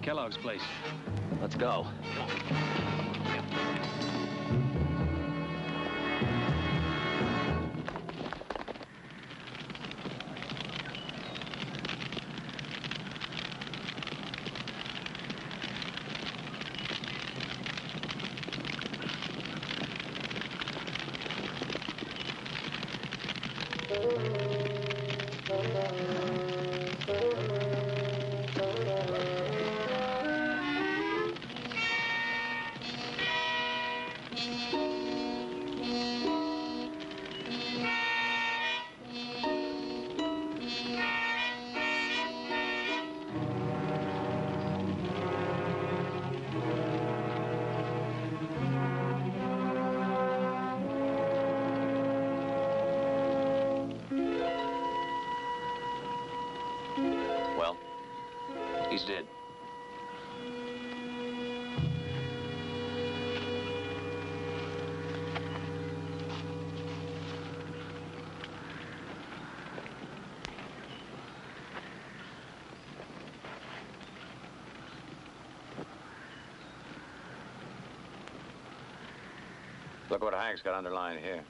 Kellogg's place. Let's go. He's dead. Look what Hank's got underlined here.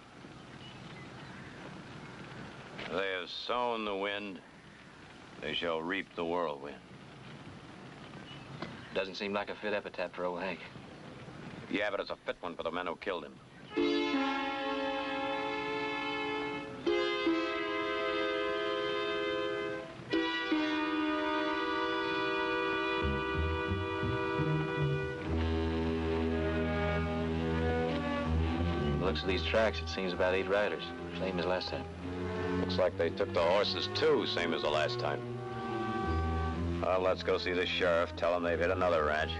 They have sown the wind, they shall reap the whirlwind. Doesn't seem like a fit epitaph for old Hank. Yeah, but it's a fit one for the men who killed him. Looks of these tracks, it seems about 8 riders, same as last time. Looks like they took the horses too, same as the last time. Well, let's go see the sheriff, tell him they've hit another ranch.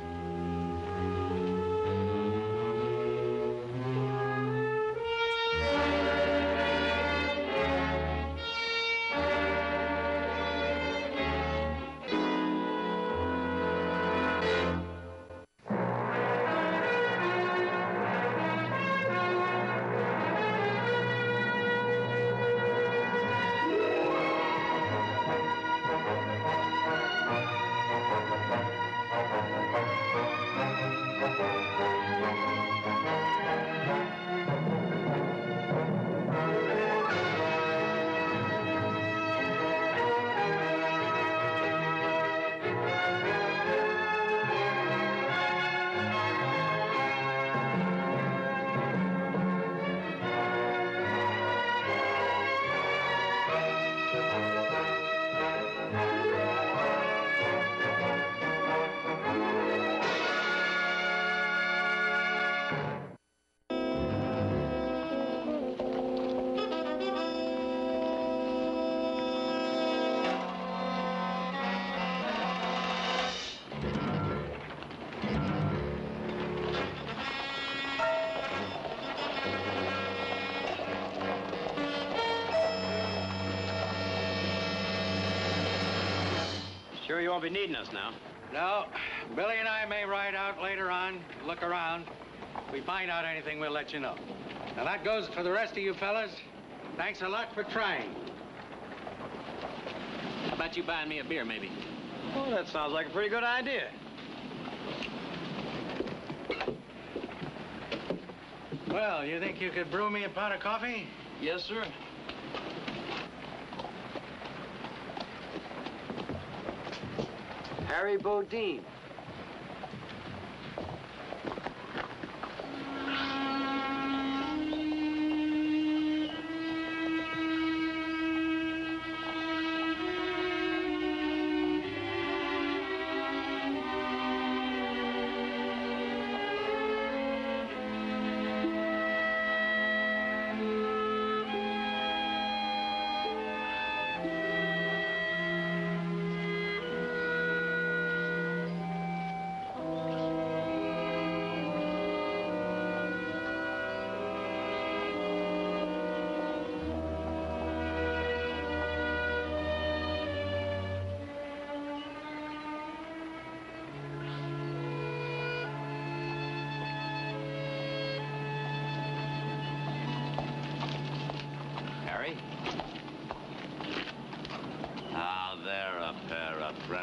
Sure you won't be needing us now? No. Billy and I may ride out later on, look around. If we find out anything, we'll let you know. Now, that goes for the rest of you fellas. Thanks a lot for trying. How about you buying me a beer, maybe? Oh, that sounds like a pretty good idea. Well, you think you could brew me a pot of coffee? Yes, sir. Harry Bodine.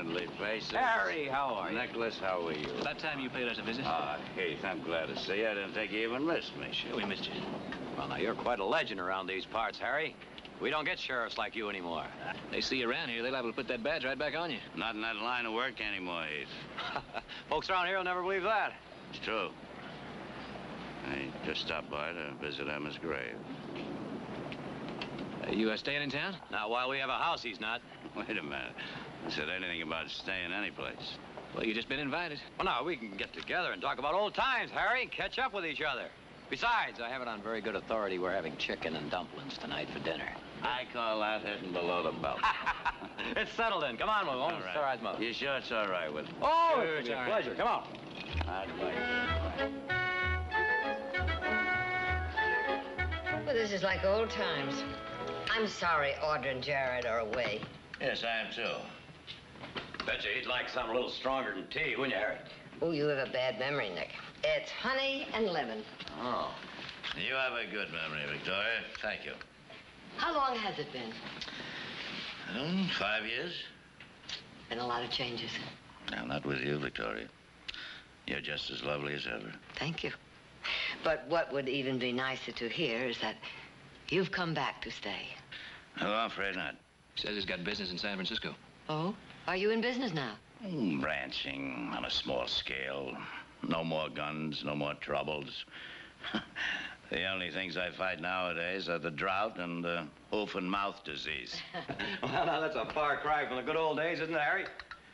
friendly faces. Harry, how are you? Nicholas, how are you? About time you paid us a visit. Keith, I'm glad to see you. I didn't think you even missed me. Sure, we missed you. Well, now, you're quite a legend around these parts, Harry. We don't get sheriffs like you anymore. They see you around here, they're liable to put that badge right back on you. Not in that line of work anymore, Heath. Folks around here will never believe that. It's true. I just stopped by to visit Emma's grave. You staying in town? Not while we have a house, he's not. Wait a minute. I said anything about staying anyplace. Well, you just been invited. Well, now, we can get together and talk about old times, Harry, and catch up with each other. Besides, I have it on very good authority we're having chicken and dumplings tonight for dinner. I call that hitting below the belt. It's settled then. Come on, we won't stir eyes mother. You sure it's all right with me? Oh, Sure, it's it's a all pleasure. Come on. I'd like Well, this is like old times. I'm sorry Audra and Jared are away. Yes, I am too. Bet you he'd like something a little stronger than tea, wouldn't you, Harry? Oh, you have a bad memory, Nick. It's honey and lemon. Oh. You have a good memory, Victoria. Thank you. How long has it been? 5 years? Been a lot of changes. No, not with you, Victoria. You're just as lovely as ever. Thank you. But what would even be nicer to hear is that you've come back to stay. Oh, I'm afraid not. Says he's got business in San Francisco. Oh? Are you in business now? Ranching on a small scale. No more guns, no more troubles. The only things I fight nowadays are the drought and hoof and mouth disease. Well, now, that's a far cry from the good old days, isn't it, Harry?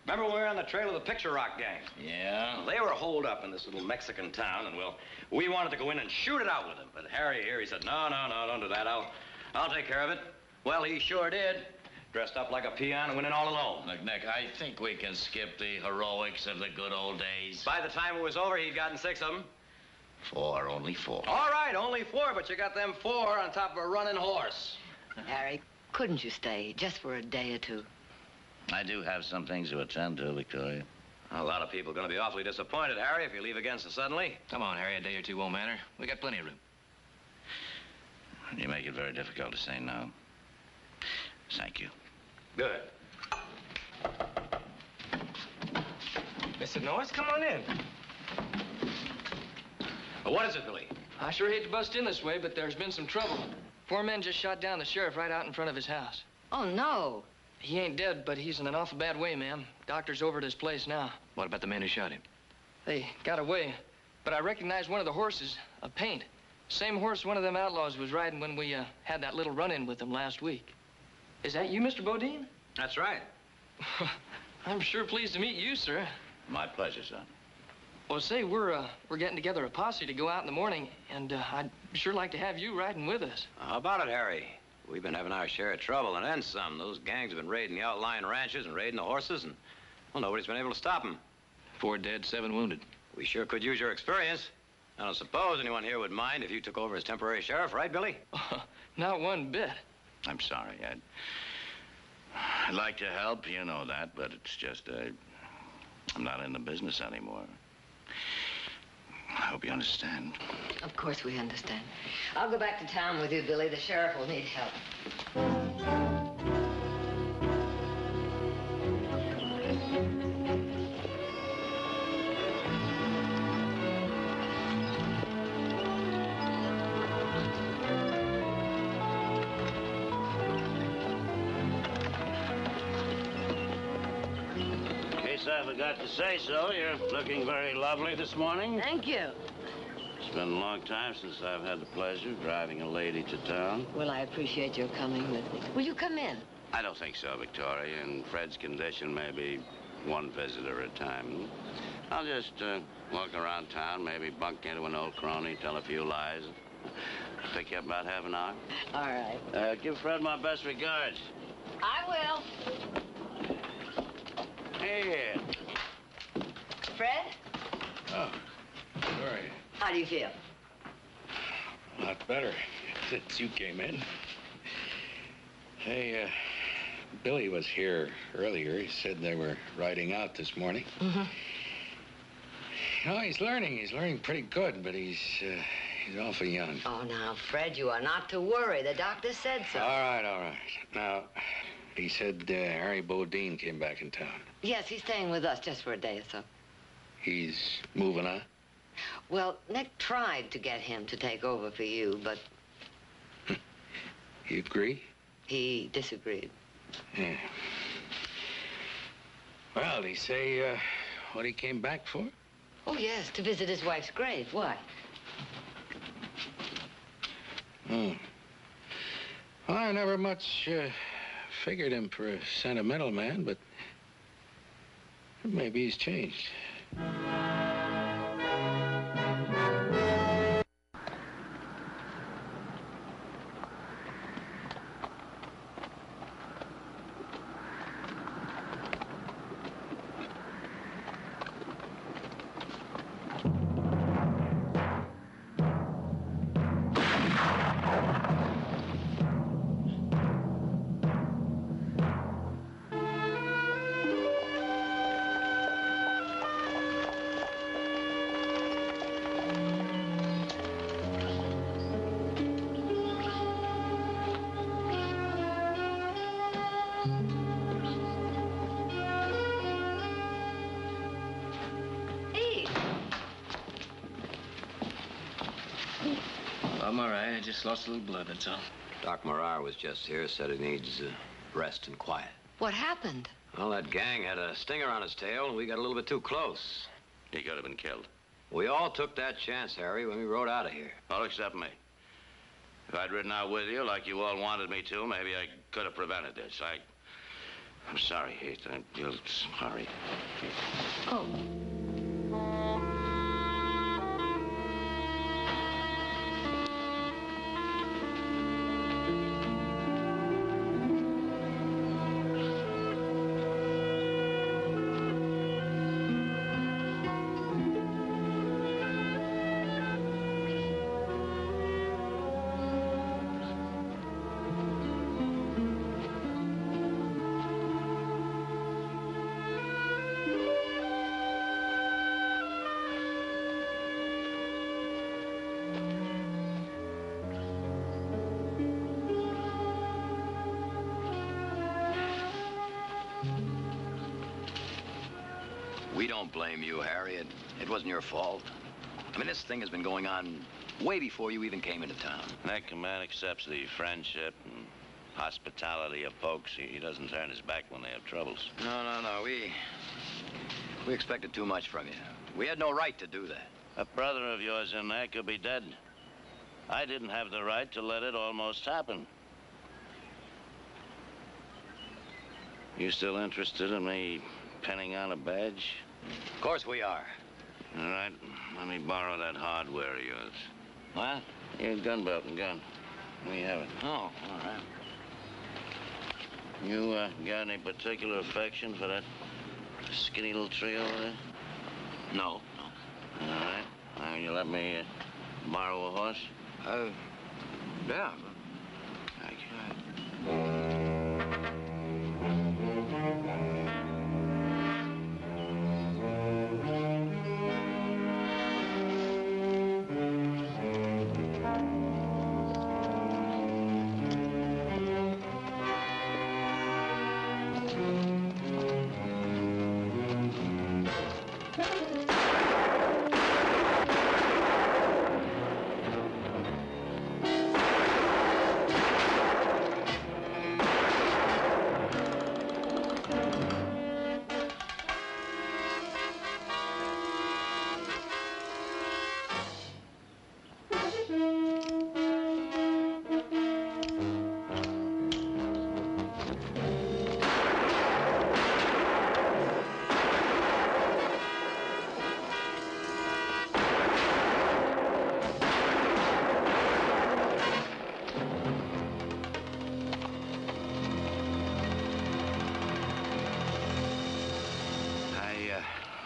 Remember when we were on the trail of the Picture Rock gang? Yeah? They were holed up in this little Mexican town, and, well, we wanted to go in and shoot it out with them. But Harry here, he said, no, don't do that. I'll take care of it. Well, he sure did. Dressed up like a peon and went in all alone. Look, Nick, I think we can skip the heroics of the good old days. By the time it was over, he'd gotten 6 of them. 4, only 4. All right, only 4, but you got them 4 on top of a running horse. Harry, couldn't you stay just for a day or two? I do have some things to attend to, Victoria. A lot of people are going to be awfully disappointed, Harry, if you leave again so suddenly. Come on, Harry, a day or two won't matter. We got plenty of room. You make it very difficult to say no. Thank you. Good. Mr. Norris, come on in. Well, what is it, Billy? I sure hate to bust in this way, but there's been some trouble. 4 men just shot down the sheriff right out in front of his house. Oh, no. He ain't dead, but he's in an awful bad way, ma'am. Doctor's over at his place now. What about the man who shot him? They got away, but I recognized one of the horses, a Paint. Same horse one of them outlaws was riding when we had that little run-in with them last week. Is that you, Mr. Bodine? That's right. I'm sure pleased to meet you, sir. My pleasure, son. Well, say, we're getting together a posse to go out in the morning, and I'd sure like to have you riding with us. How about it, Harry? We've been having our share of trouble, and then some. Those gangs have been raiding the outlying ranches and raiding the horses, and, well, nobody's been able to stop them. 4 dead, 7 wounded. We sure could use your experience. I don't suppose anyone here would mind if you took over as temporary sheriff, right, Billy? Not one bit. I'm sorry. I'd like to help, you know that, but it's just, I'm not in the business anymore. I hope you understand. Of course we understand. I'll go back to town with you, Billy. The sheriff will need help. I forgot to say so. You're looking very lovely this morning. Thank you. It's been a long time since I've had the pleasure of driving a lady to town. Well, I appreciate your coming with me. Will you come in? I don't think so, Victoria. In Fred's condition, maybe 1 visitor at a time. I'll just walk around town, maybe bunk into an old crony, tell a few lies. Pick you up about half an hour. All right. Give Fred my best regards. I will. Hey. Fred, Oh, sorry. how do you feel? A lot better since you came in. Hey, Billy was here earlier. He said they were riding out this morning. Mm-hmm. You know, he's learning. He's learning pretty good, but he's awful young. Oh, now, Fred, you are not to worry. The doctor said so. All right, all right. Now, He said Harry Bodine came back in town. Yes, he's staying with us just for a day or so. He's moving on? Well, Nick tried to get him to take over for you, but... You agree? He disagreed. Yeah. Well, did he say what he came back for? Oh, yes, to visit his wife's grave. Why? Oh. Well, I never much figured him for a sentimental man, but maybe he's changed. I'm all right. I just lost a little blood, that's all. Doc Morar was just here, said he needs rest and quiet. What happened? Well, that gang had a stinger on his tail, and we got a little bit too close. He could have been killed. We all took that chance, Harry, when we rode out of here. All except me. If I'd ridden out with you like you all wanted me to, maybe I could have prevented this. I'm sorry, Heath. I'm sorry. Oh. We don't blame you, Harry. It wasn't your fault. I mean, this thing has been going on way before you even came into town. That man accepts the friendship and hospitality of folks. He doesn't turn his back when they have troubles. No. We expected too much from you. We had no right to do that. A brother of yours in there could be dead. I didn't have the right to let it almost happen. You still interested in me pinning on a badge? Of course we are. All right, let me borrow that hardware of yours. What? Your gun belt and gun. We have it. Oh, all right. You got any particular affection for that skinny little tree over there? No. All right. Now, you let me borrow a horse? Yeah. Thank you.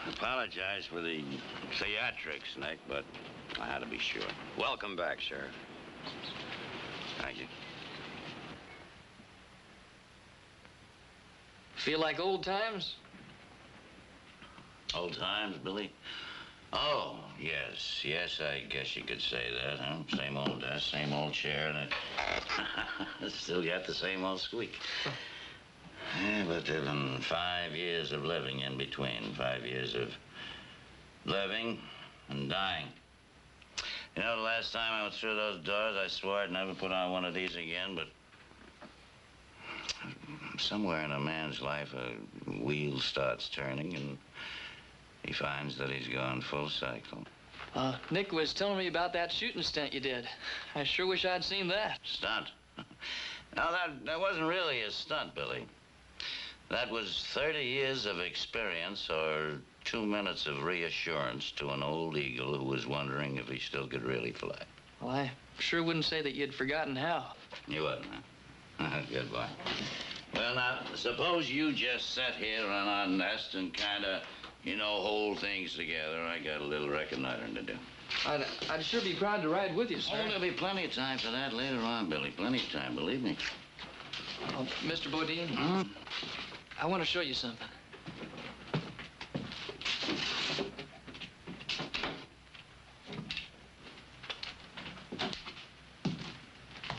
Apologize for the theatrics, Nick, but I had to be sure. Welcome back, Sheriff. Thank you. Feel like old times? Old times, Billy? Oh, yes, I guess you could say that, huh? Same old desk, same old chair, and it still got the same old squeak. relative and 5 years of living in between. 5 years of living and dying. You know, the last time I went through those doors, I swore I'd never put on one of these again, but somewhere in a man's life, a wheel starts turning, and he finds that he's gone full cycle. Nick was telling me about that shooting stunt you did. I sure wish I'd seen that. Stunt? No, that wasn't really a stunt, Billy. That was 30 years of experience or 2 minutes of reassurance to an old eagle who was wondering if he still could really fly. Well, I sure wouldn't say that you'd forgotten how. You wouldn't, huh? Good boy. Well, now, suppose you just sit here on our nest and kind of, you know, hold things together. I got a little reconnoitering to do. I'd sure be proud to ride with you, sir. Oh, there'll be plenty of time for that later on, Billy. Plenty of time, believe me. Oh, Mr. Bodine, I want to show you something.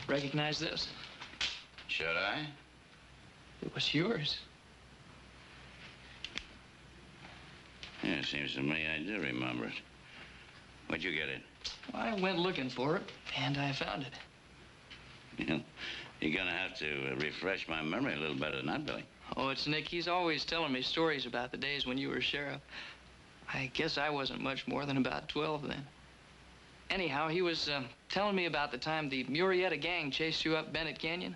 Recognize this? Should I? It was yours. Yeah, it seems to me I do remember it. Where'd you get it? I went looking for it, and I found it. You know, you're gonna have to refresh my memory a little better than that, Billy. Oh, it's Nick. He's always telling me stories about the days when you were sheriff. I guess I wasn't much more than about 12 then. Anyhow, he was telling me about the time the Murrieta gang chased you up Bennett Canyon.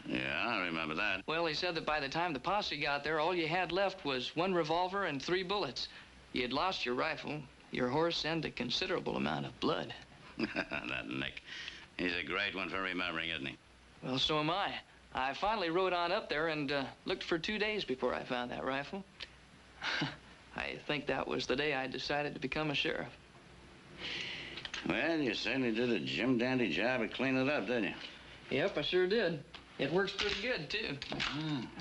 Yeah, I remember that. Well, he said that by the time the posse got there, all you had left was 1 revolver and 3 bullets. You had lost your rifle, your horse, and a considerable amount of blood. That Nick. He's a great one for remembering, isn't he? Well, so am I. I finally rode on up there and looked for 2 days before I found that rifle. I think that was the day I decided to become a sheriff. Well, you certainly did a jim-dandy job of cleaning it up, didn't you? Yep, I sure did. It works pretty good, too.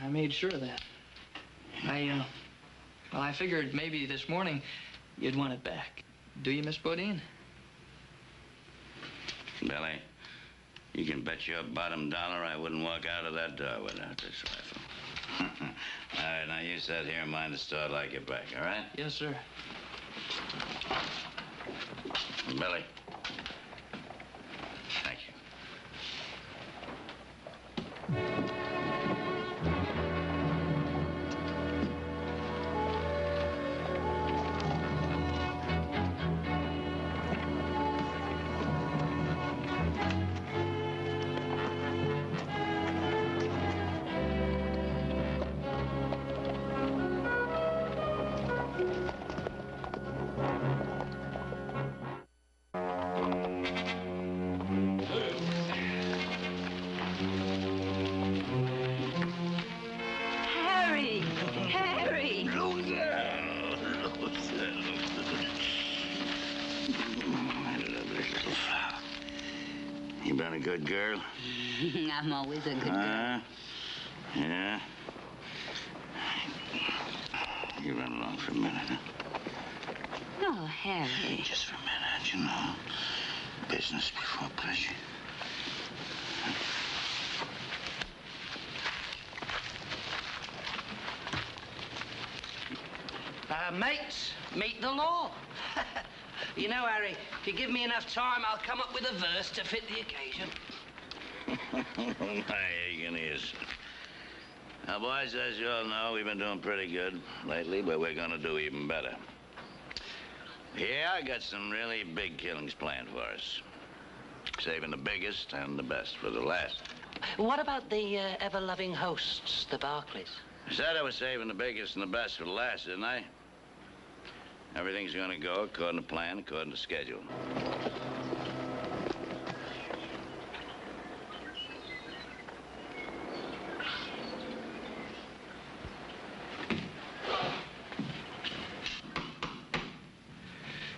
I made sure of that. Well, I figured maybe this morning you'd want it back. Do you, Miss Bodine? Billy, you can bet your bottom dollar I wouldn't walk out of that door without this rifle. All right, now you sit here and mind the store till I get back, all right? Yes, sir. Billy. Thank you. You been a good girl? I'm always a good girl. Yeah. You run along for a minute, huh? No, Harry. Just for a minute, you know. Business before pleasure. Mates, meet the law. You know, Harry, if you give me enough time, I'll come up with a verse to fit the occasion. My aching ears. Now, boys, as you all know, we've been doing pretty good lately, but we're gonna do even better. Yeah, I got some really big killings planned for us. Saving the biggest and the best for the last. What about the ever-loving hosts, the Barclays? I said I was saving the biggest and the best for the last, didn't I? Everything's gonna go according to plan, according to schedule.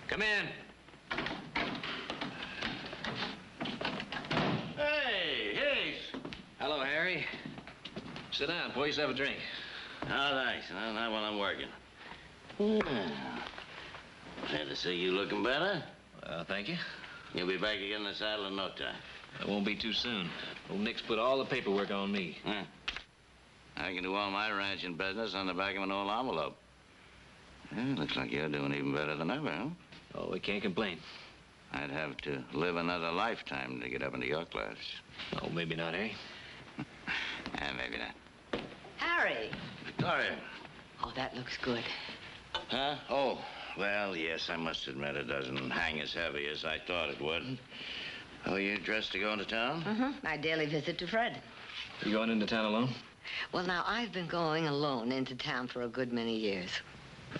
Come in. Hey. Hello, Harry. Sit down. Pour yourself a drink. Oh, thanks. Not while I'm working. Glad to see you looking better. Well, thank you. You'll be back again in the saddle in no time. It won't be too soon. Old Nick's put all the paperwork on me. Huh? I can do all my ranching business on the back of an old envelope. Yeah, looks like you're doing even better than ever, huh? Oh, we can't complain. I'd have to live another lifetime to get up into your class. Oh, maybe not, Harry. Maybe not. Harry. Victoria. Oh, that looks good. Huh? Oh, well, yes, I must admit it doesn't hang as heavy as I thought it would. Oh, you dressed to go into town? Mm-hmm. My daily visit to Fred. You going into town alone? Well, now, I've been going alone into town for a good many years.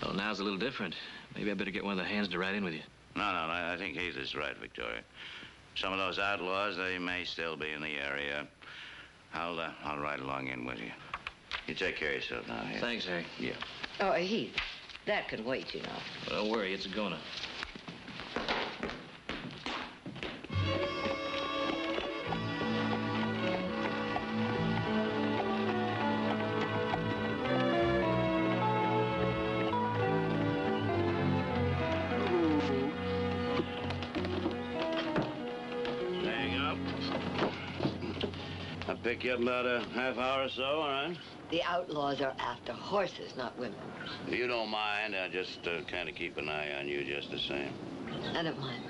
Well, now's a little different. Maybe I better get one of the hands to ride in with you. No, I think Heath is right, Victoria. Some of those outlaws, they may still be in the area. I'll ride along in with you. You take care of yourself now, Heath. Thanks, Harry. Yeah. Oh, Heath, that can wait, you know. Well, don't worry, it's a gonna. Pick you up about a half hour or so, all right? The outlaws are after horses, not women. If you don't mind, I'll just kind of keep an eye on you just the same. I don't mind.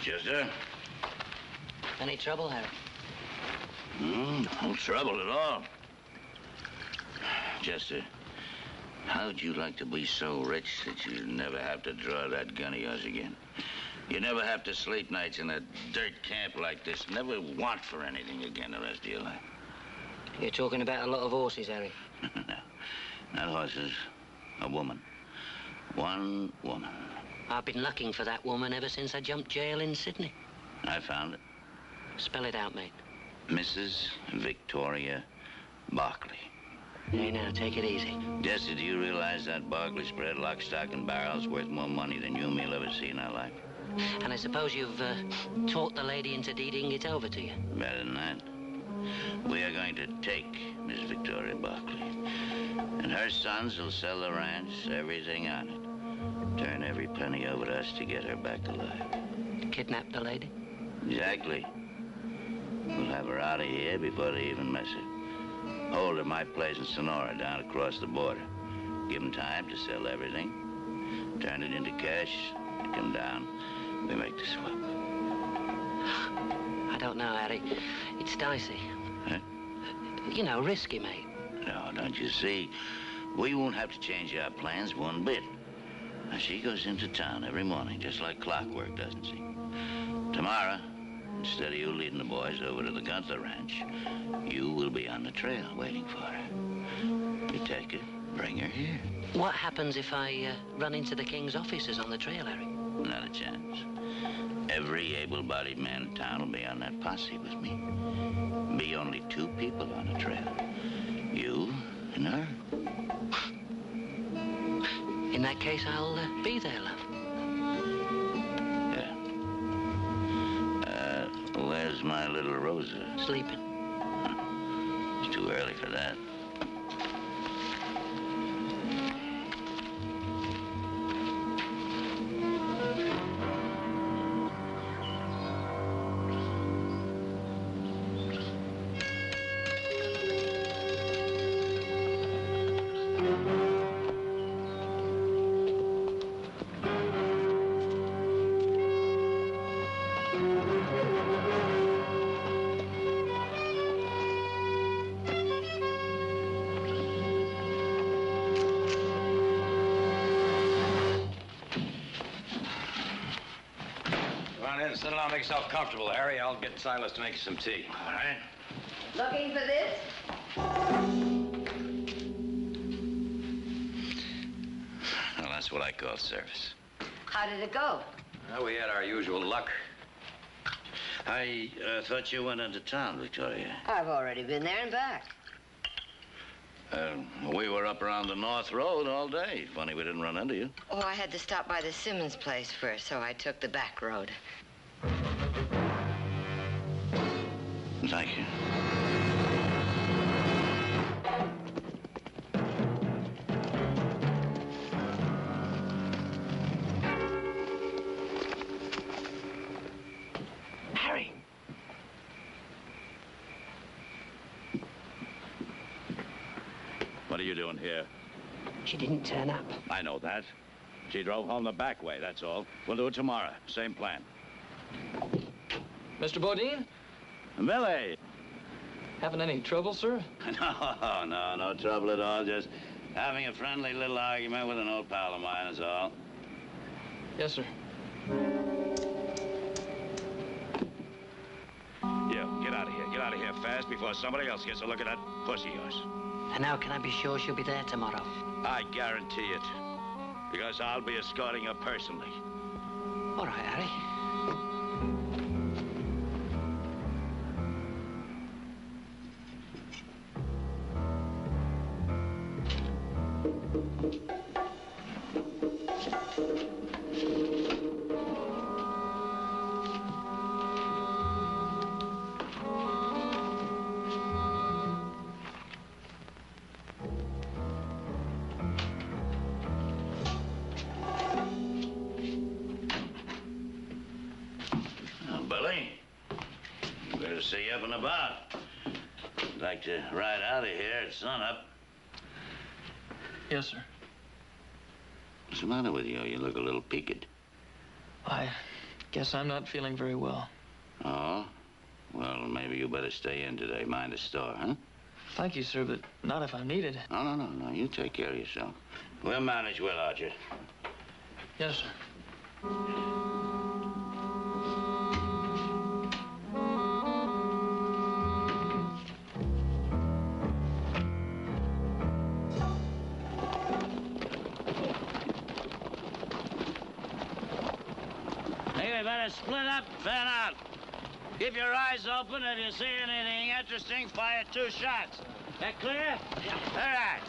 Chester? Any trouble, Harry? No trouble at all. Chester, how'd you like to be so rich that you never have to draw that gun of yours again? You never have to sleep nights in a dirt camp like this. Never want for anything again the rest of your life. You're talking about a lot of horses, Harry. No, not horses. A woman. One woman. I've been looking for that woman ever since I jumped jail in Sydney. I found it. Spell it out, mate. Mrs. Victoria Barkley. Hey, now, take it easy. Jesse, do you realize that Barkley spread lock, stock, and barrel's worth more money than you and me'll ever see in our life? And I suppose you've taught the lady into deeding it over to you? Better than that. We are going to take Miss Victoria Barkley. And her sons will sell the ranch, everything on it. Turn every penny over to us to get her back alive. Kidnap the lady? Exactly. We'll have her out of here before they even mess her. Hold her at my place in Sonora down across the border. Give them time to sell everything. Turn it into cash. They come down. We make the swap. I don't know, Harry. It's dicey. Huh? You know, risky, mate. No, don't you see? We won't have to change our plans one bit. Now, she goes into town every morning, just like clockwork, doesn't she? Tomorrow, instead of you leading the boys over to the Gunther Ranch, you will be on the trail waiting for her. You take her, bring her here. What happens if I run into the King's officers on the trail, Harry? Not a chance. Every able-bodied man in town will be on that posse with me. Be only two people on the trail. You and her. In that case, I'll be there, love. Yeah. Where's my little Rosa? Sleeping. It's too early for that. Settle down, make yourself comfortable, Harry. I'll get Silas to make you some tea. All right. Looking for this? Well, that's what I call service. How did it go? Well, we had our usual luck. I thought you went into town, Victoria. I've already been there and back. We were up around the North Road all day. Funny we didn't run into you. Oh, I had to stop by the Simmons place first, so I took the back road. Thank you. Harry. What are you doing here? She didn't turn up. I know that. She drove home the back way, that's all. We'll do it tomorrow. Same plan. Mr. Bodine? Billy! Having any trouble, sir? No trouble at all. Just having a friendly little argument with an old pal of mine is all. Yes, sir. You, get out of here. Get out of here fast before somebody else gets a look at that pussy of yours. And how can I be sure she'll be there tomorrow? I guarantee it. Because I'll be escorting her personally. All right, Harry. See you up and about. I'd like to ride out of here at sunup. Yes, sir. What's the matter with you? You look a little peaked. I guess I'm not feeling very well. Oh? Well, maybe you better stay in today. Mind the store, huh? Thank you, sir, but not if I'm needed. No. You take care of yourself. We'll manage without you. Yes, sir. Split up, fan out. Keep your eyes open. If you see anything interesting, fire 2 shots. That clear? Yeah. All right.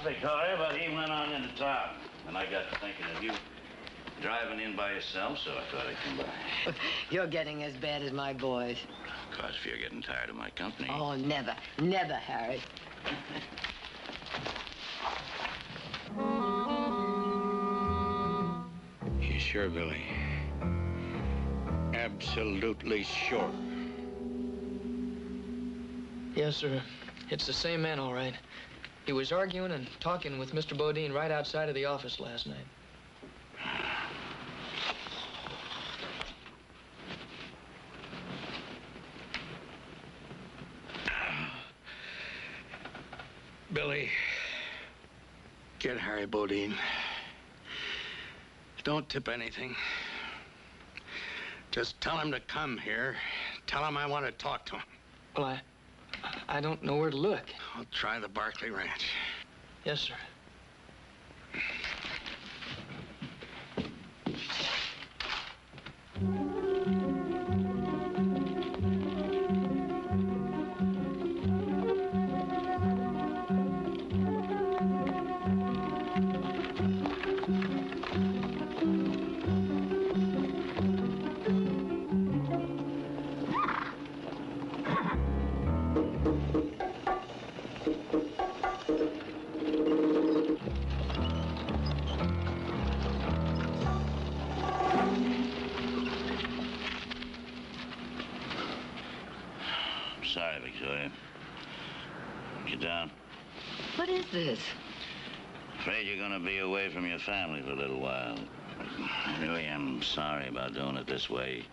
Victoria, but he went on into town. And I got to thinking of you driving in by yourself, so I thought I'd come by. You're getting as bad as my boys. Of course, if you're getting tired of my company. Oh, never. Never, Harry. You sure, Billy? Absolutely sure? Yes, sir. It's the same man, all right. He was arguing and talking with Mr. Bodine right outside of the office last night. Billy, get Harry Bodine. Don't tip anything. Just tell him to come here. Tell him I want to talk to him. Well, I don't know where to look. I'll try the Barclay Ranch. Yes, sir. sorry, Victoria. Get down. What is this? Afraid you're gonna be away from your family for a little while. I really am sorry about doing it this way.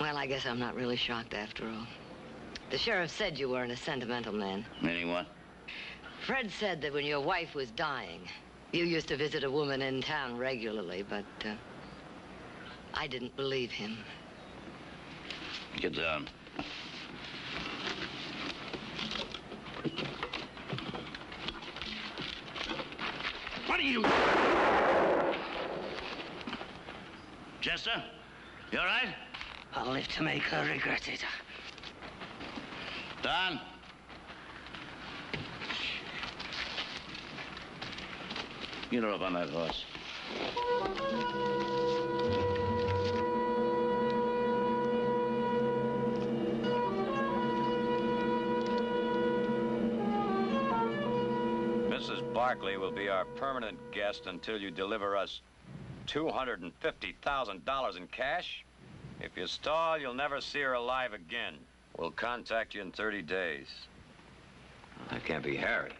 Well, I guess I'm not really shocked after all. The sheriff said you weren't a sentimental man. Meaning what? Fred said that when your wife was dying, you used to visit a woman in town regularly, but I didn't believe him. Get down. What are you... Chester? You all right? I'll live to make her regret it. Don? Get her up on that horse. Mrs. Barkley will be our permanent guest until you deliver us $250,000 in cash. If you stall, you'll never see her alive again. We'll contact you in 30 days. That can't be Harry.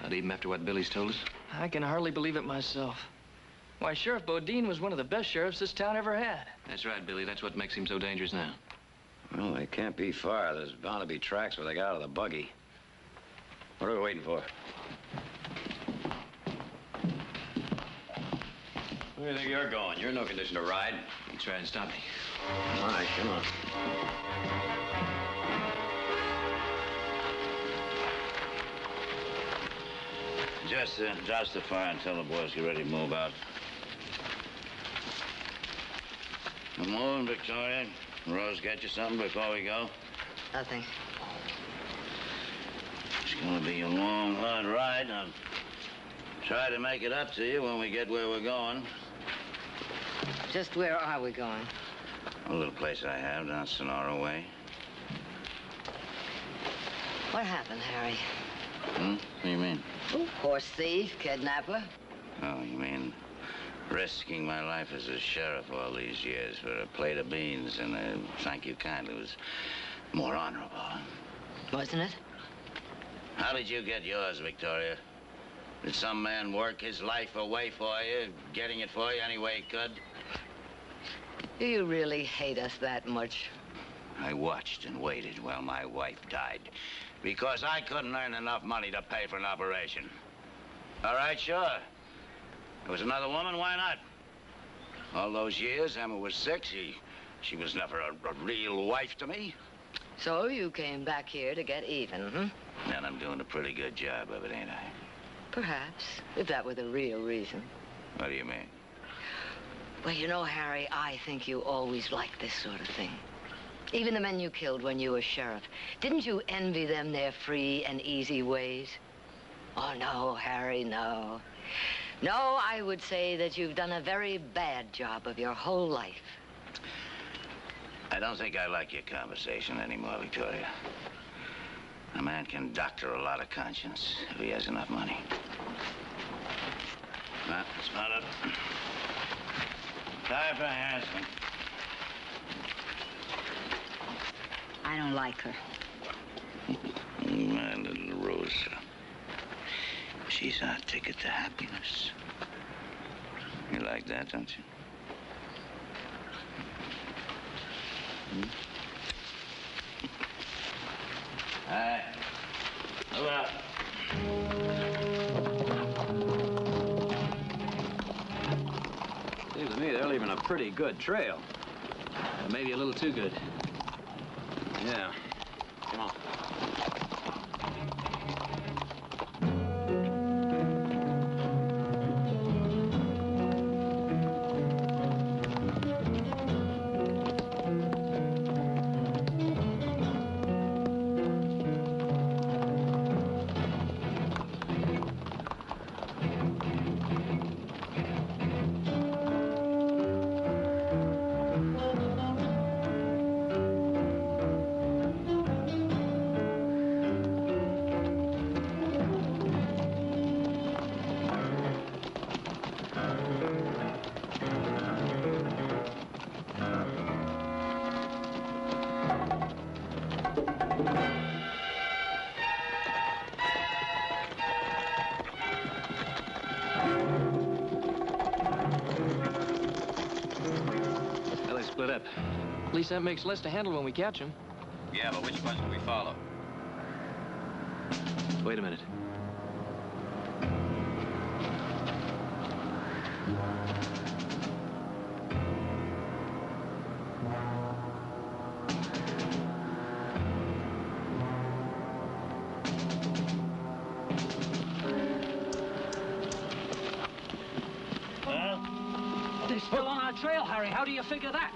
Not even after what Billy's told us? I can hardly believe it myself. Why, Sheriff Bodine was one of the best sheriffs this town ever had. That's right, Billy. That's what makes him so dangerous now. Well, they can't be far. There's bound to be tracks where they got out of the buggy. What are we waiting for? Where do you think you're going? You're in no condition to ride. He tried to stop me. All right, come on. Just douse the fire and tell the boys get ready to move out. Come on, Victoria. Rose get you something before we go? Nothing. It's gonna be a long, hard ride. I'll try to make it up to you when we get where we're going. Just where are we going? A little place I have down Sonora way. What happened, Harry? What do you mean? Horse thief, kidnapper. Oh, you mean risking my life as a sheriff all these years for a plate of beans and a thank you kindly was more honorable, huh? Wasn't it? How did you get yours, Victoria? Did some man work his life away for you, getting it for you any way he could? Do you really hate us that much? I watched and waited while my wife died because I couldn't earn enough money to pay for an operation. All right, sure. There was another woman, why not? All those years Emma was sick, she was never a real wife to me. So you came back here to get even, hmm? And I'm doing a pretty good job of it, ain't I? Perhaps, if that were the real reason. What do you mean? Well, you know, Harry, I think you always liked this sort of thing. Even the men you killed when you were sheriff. Didn't you envy them their free and easy ways? Oh, no, Harry, no. No, I would say that you've done a very bad job of your whole life. I don't think I like your conversation anymore, Victoria. A man can doctor a lot of conscience if he has enough money. Well, it's not up. Time for Harrison. I don't like her. My little Rosa. She's our ticket to happiness. You like that, don't you? All right. Move out. Seems to me they're leaving a pretty good trail. Maybe a little too good. Yeah. Come on. Well, they split up. At least that makes less to handle when we catch him. Yeah, but which ones do we follow? Wait a minute. They're still on our trail, Harry. How do you figure that?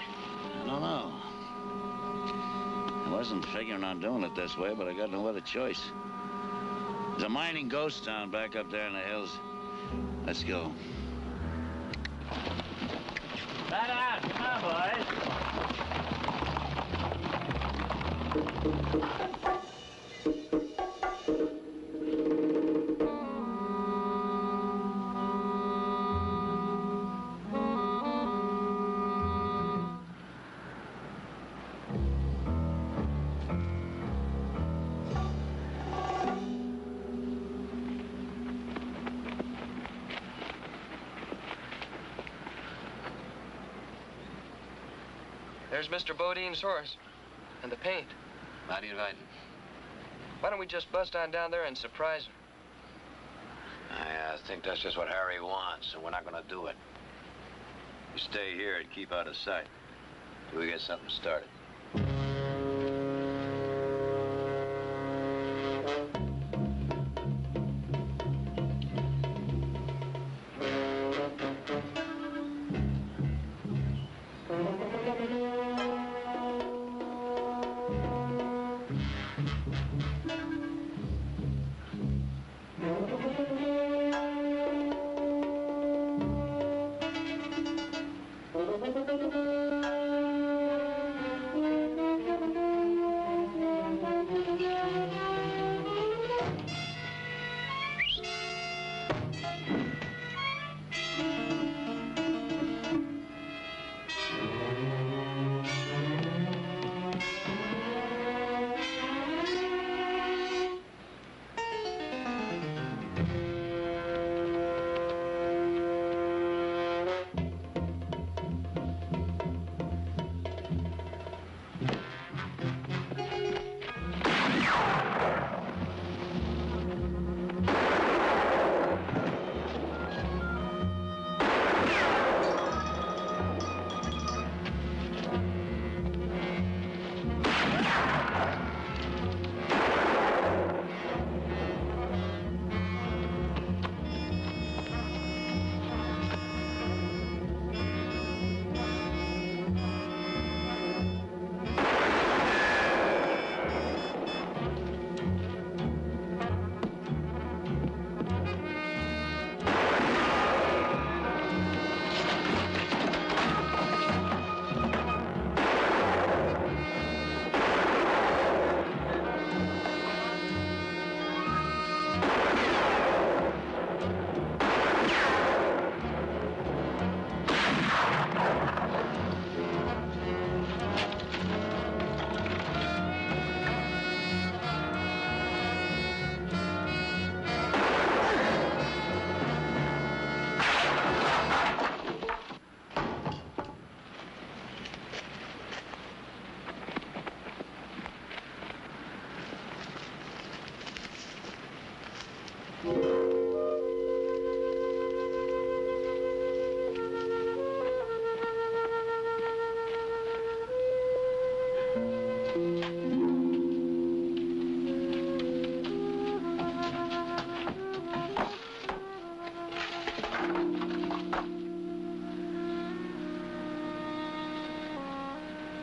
I don't know. I wasn't figuring on doing it this way, but I got no other choice. There's a mining ghost town back up there in the hills. Let's go. Right out. Come on, boys. There's Mr. Bodine's horse. And the paint. How do you invite him? Why don't we just bust on down there and surprise him? I think that's just what Harry wants, and we're not gonna do it. You stay here and keep out of sight till we get something started.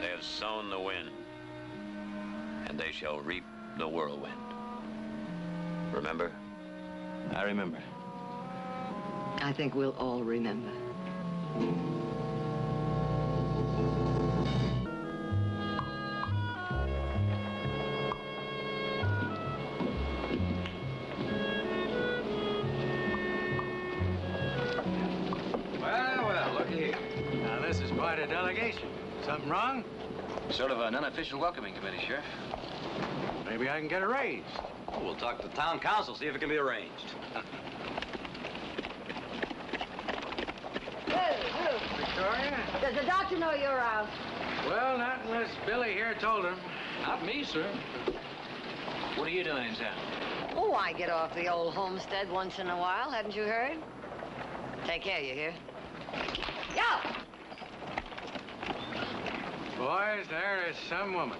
They have sown the wind, and they shall reap the whirlwind. Remember? I remember. I think we'll all remember. Well, look here. Now, this is quite a delegation. Something wrong? Sort of an unofficial welcoming committee, Sheriff. Maybe I can get a raise. Oh, we'll talk to the town council, see if it can be arranged. Victoria? Does the doctor know you're out? Well, not unless Billy here told him. Not me, sir. What are you doing in town? Oh, I get off the old homestead once in a while. Hadn't you heard? Take care, you hear? Yo! Boys, there is some woman.